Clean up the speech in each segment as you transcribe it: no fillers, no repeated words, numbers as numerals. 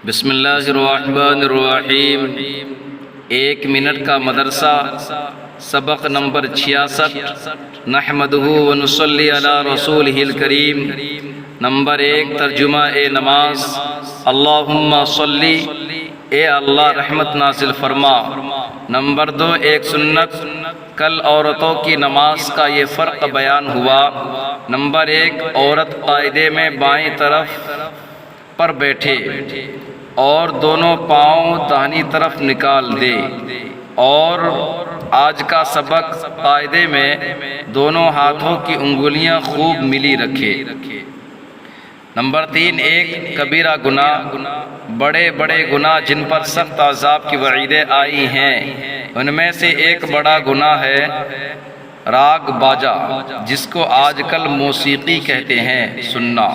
بسم اللہ الرحمن الرحیم۔ 1 منٹ کا مدرسہ، سبق نمبر 66۔ نحمدہ ونصلی علی رسولہ الکریم۔ نمبر 1، ترجمہ نماز۔ اللہم صلی، اے اللہ رحمت نازل فرما۔ نمبر 2، ایک سنت، کل عورتوں کی نماز کا یہ فرق بیان ہوا۔ نمبر 1، عورت قاعدے میں بائیں طرف پر بیٹھے اور دونوں پاؤں داہنی طرف نکال دے، اور آج کا سبق قاعدے میں دونوں ہاتھوں کی انگلیاں خوب ملی رکھے۔ نمبر 3، ایک کبیرہ گناہ، بڑے بڑے گناہ جن پر سخت عذاب کی وعیدیں آئی ہیں، ان میں سے ایک بڑا گناہ ہے راگ باجا، جس کو آج کل موسیقی کہتے ہیں، سننا۔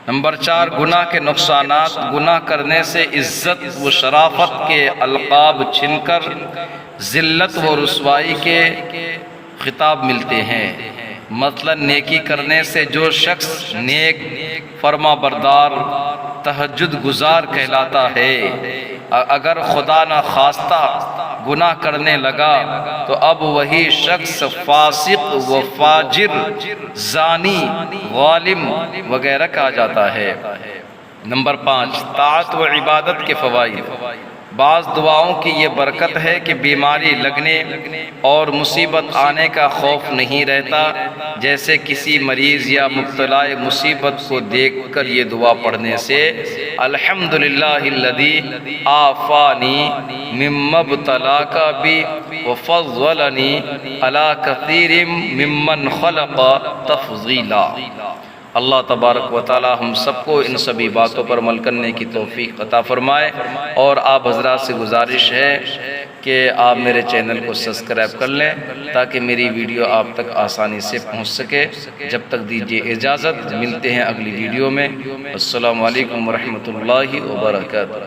نمبر 4، گناہ کے نقصانات۔ گناہ کرنے سے عزت و شرافت کے القاب چھن کر ذلت و رسوائی کے خطاب ملتے ہیں۔ مثلا نیکی کرنے سے جو شخص نیک، فرما بردار، تہجد گزار کہلاتا ہے، اگر خدا نہ خواستہ گناہ کرنے لگا تو اب وہی شخص فاسق و فاجر، زانی، ظالم وغیرہ کہا جاتا ہے۔ نمبر 5، طاعت و عبادت کے فوائد۔ بعض دعاؤں کی یہ برکت ہے کہ بیماری لگنے اور مصیبت آنے کا خوف نہیں رہتا، جیسے کسی مریض یا مبتلا مصیبت کو دیکھ کر یہ دعا پڑھنے سے الحمدللہ الذی عافانی مما ابتلاک بی وفضلنی علی کثیر ممن خلق تفضیلا۔ اللہ تبارک و تعالی ہم سب کو ان سبھی باتوں پر عمل کرنے کی توفیق عطا فرمائے، اور آپ حضرات سے گزارش ہے کہ آپ میرے چینل کو سبسکرائب کر لیں تاکہ میری ویڈیو آپ تک آسانی سے پہنچ سکے۔ جب تک دیجیے اجازت، ملتے ہیں اگلی ویڈیو میں۔ السلام علیکم ورحمۃ اللہ وبرکاتہ۔